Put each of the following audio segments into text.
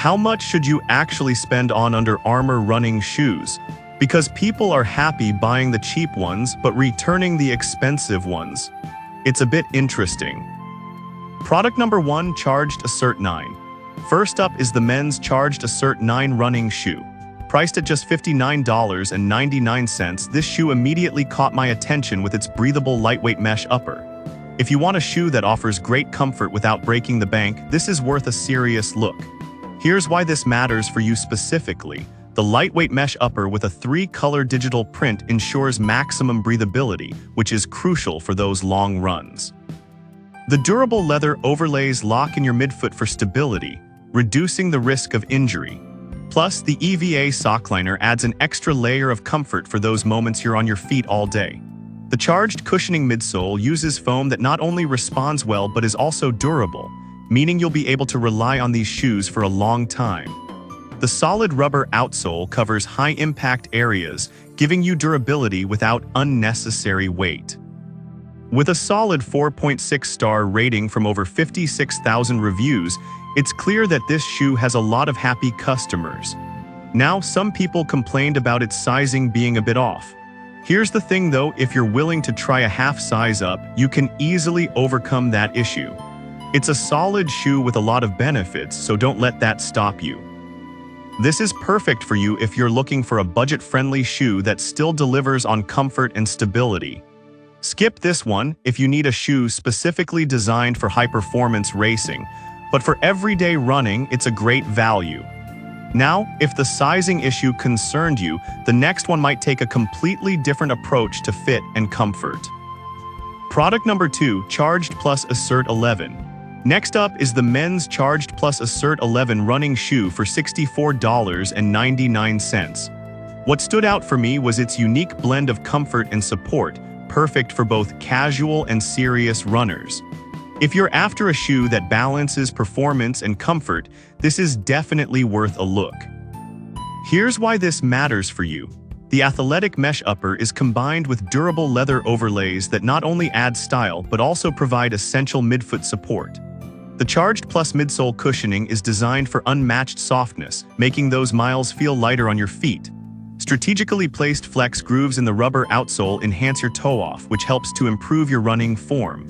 How much should you actually spend on Under Armour running shoes? Because people are happy buying the cheap ones but returning the expensive ones. It's a bit interesting. Product number 1, Charged Assert 9. First up is the men's Charged Assert 9 running shoe. Priced at just $59.99, this shoe immediately caught my attention with its breathable lightweight mesh upper. If you want a shoe that offers great comfort without breaking the bank, this is worth a serious look. Here's why this matters for you specifically. The lightweight mesh upper with a 3-color digital print ensures maximum breathability, which is crucial for those long runs. The durable leather overlays lock in your midfoot for stability, reducing the risk of injury. Plus, the EVA sock liner adds an extra layer of comfort for those moments you're on your feet all day. The charged cushioning midsole uses foam that not only responds well but is also durable, meaning you'll be able to rely on these shoes for a long time. The solid rubber outsole covers high-impact areas, giving you durability without unnecessary weight. With a solid 4.6-star rating from over 56,000 reviews, it's clear that this shoe has a lot of happy customers. Now, some people complained about its sizing being a bit off. Here's the thing though, if you're willing to try a half size up, you can easily overcome that issue. It's a solid shoe with a lot of benefits, so don't let that stop you. This is perfect for you if you're looking for a budget-friendly shoe that still delivers on comfort and stability. Skip this one if you need a shoe specifically designed for high-performance racing, but for everyday running, it's a great value. Now, if the sizing issue concerned you, the next one might take a completely different approach to fit and comfort. Product number 2, Charged Plus Assert 11. Next up is the men's Charged Plus Assert 11 running shoe for $64.99. What stood out for me was its unique blend of comfort and support, perfect for both casual and serious runners. If you're after a shoe that balances performance and comfort, this is definitely worth a look. Here's why this matters for you. The athletic mesh upper is combined with durable leather overlays that not only add style but also provide essential midfoot support. The Charged Plus midsole cushioning is designed for unmatched softness, making those miles feel lighter on your feet. Strategically placed flex grooves in the rubber outsole enhance your toe-off, which helps to improve your running form.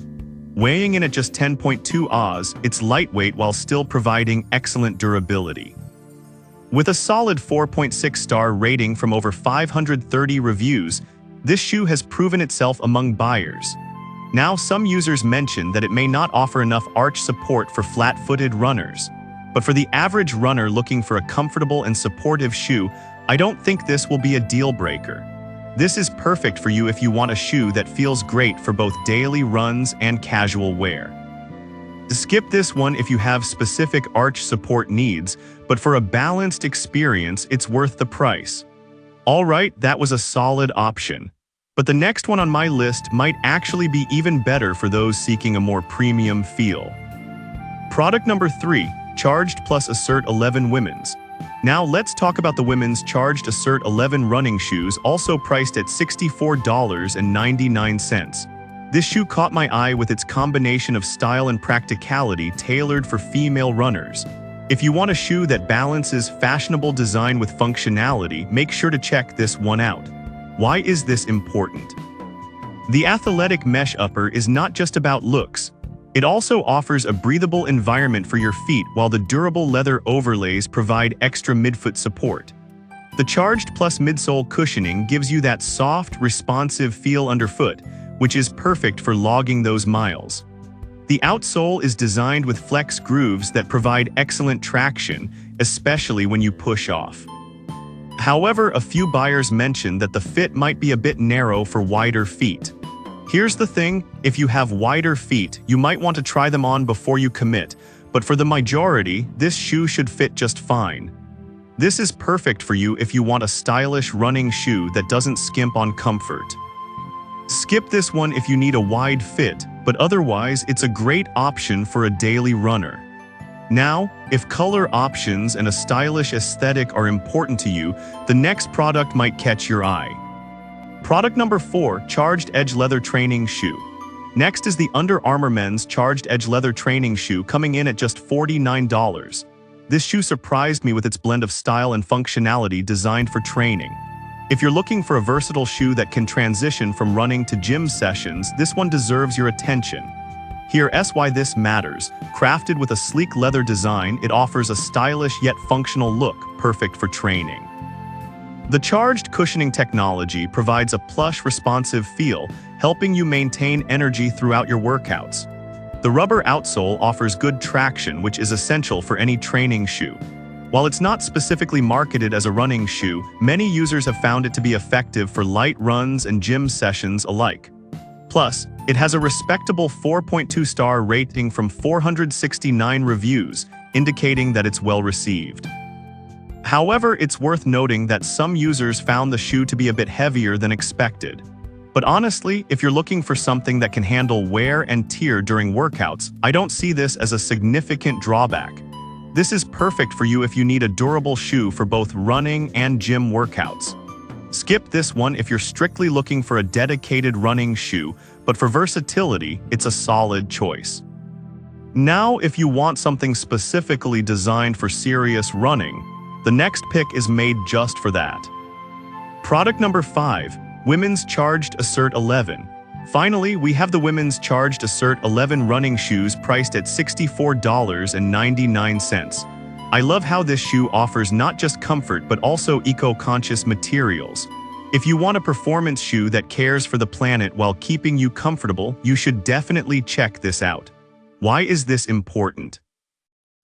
Weighing in at just 10.2 oz, it's lightweight while still providing excellent durability. With a solid 4.6-star rating from over 530 reviews, this shoe has proven itself among buyers. Now, some users mention that it may not offer enough arch support for flat-footed runners. But for the average runner looking for a comfortable and supportive shoe, I don't think this will be a deal-breaker. This is perfect for you if you want a shoe that feels great for both daily runs and casual wear. Skip this one if you have specific arch support needs, but for a balanced experience, it's worth the price. Alright, that was a solid option. But the next one on my list might actually be even better for those seeking a more premium feel. Product number 3, Charged Plus Assert 11 Women's. Now let's talk about the women's Charged Assert 11 running shoes, also priced at $64.99. This shoe caught my eye with its combination of style and practicality tailored for female runners. If you want a shoe that balances fashionable design with functionality, make sure to check this one out. Why is this important? The athletic mesh upper is not just about looks. It also offers a breathable environment for your feet while the durable leather overlays provide extra midfoot support. The Charged Plus midsole cushioning gives you that soft, responsive feel underfoot, which is perfect for logging those miles. The outsole is designed with flex grooves that provide excellent traction, especially when you push off. However, a few buyers mentioned that the fit might be a bit narrow for wider feet. Here's the thing, if you have wider feet, you might want to try them on before you commit, but for the majority, this shoe should fit just fine. This is perfect for you if you want a stylish running shoe that doesn't skimp on comfort. Skip this one if you need a wide fit, but otherwise it's a great option for a daily runner. Now, if color options and a stylish aesthetic are important to you, the next product might catch your eye. Product number 4, Charged Edge Leather Training Shoe. Next is the Under Armour Men's Charged Edge Leather Training Shoe, coming in at just $49. This shoe surprised me with its blend of style and functionality designed for training. If you're looking for a versatile shoe that can transition from running to gym sessions, this one deserves your attention. Here's why this matters. Crafted with a sleek leather design, it offers a stylish yet functional look, perfect for training. The charged cushioning technology provides a plush, responsive feel, helping you maintain energy throughout your workouts. The rubber outsole offers good traction, which is essential for any training shoe. While it's not specifically marketed as a running shoe, many users have found it to be effective for light runs and gym sessions alike. Plus, it has a respectable 4.2-star rating from 469 reviews, indicating that it's well received. However, it's worth noting that some users found the shoe to be a bit heavier than expected. But honestly, if you're looking for something that can handle wear and tear during workouts, I don't see this as a significant drawback. This is perfect for you if you need a durable shoe for both running and gym workouts. Skip this one if you're strictly looking for a dedicated running shoe, but for versatility, it's a solid choice. Now, if you want something specifically designed for serious running, the next pick is made just for that. Product number 5, Women's Charged Assert 11. Finally, we have the Women's Charged Assert 11 running shoes priced at $64.99. I love how this shoe offers not just comfort but also eco-conscious materials. If you want a performance shoe that cares for the planet while keeping you comfortable, you should definitely check this out. Why is this important?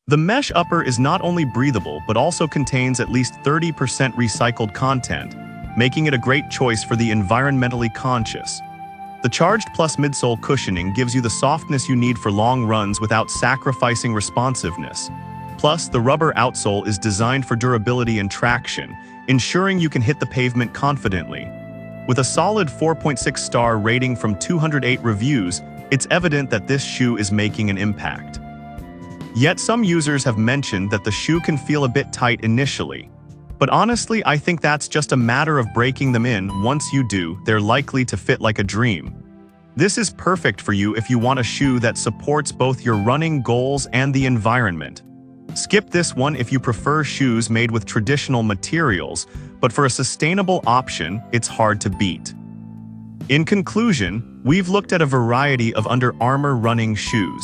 The mesh upper is not only breathable but also contains at least 30% recycled content, making it a great choice for the environmentally conscious. The Charged Plus midsole cushioning gives you the softness you need for long runs without sacrificing responsiveness. Plus, the rubber outsole is designed for durability and traction, ensuring you can hit the pavement confidently. With a solid 4.6-star rating from 208 reviews, it's evident that this shoe is making an impact. Yet some users have mentioned that the shoe can feel a bit tight initially. But honestly, I think that's just a matter of breaking them in. Once you do, they're likely to fit like a dream. This is perfect for you if you want a shoe that supports both your running goals and the environment. Skip this one if you prefer shoes made with traditional materials, but for a sustainable option, it's hard to beat. In conclusion, we've looked at a variety of Under Armour running shoes.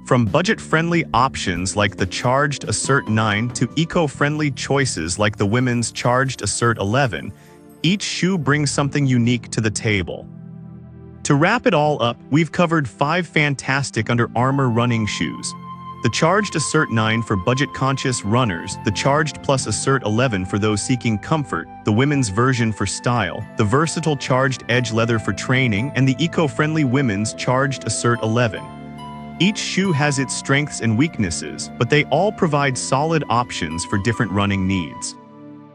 From budget-friendly options like the Charged Assert 9 to eco-friendly choices like the Women's Charged Assert 11, each shoe brings something unique to the table. To wrap it all up, we've covered 5 fantastic Under Armour running shoes. The Charged Assert 9 for budget-conscious runners, the Charged Plus Assert 11 for those seeking comfort, the women's version for style, the versatile Charged Edge leather for training, and the eco-friendly women's Charged Assert 11. Each shoe has its strengths and weaknesses, but they all provide solid options for different running needs.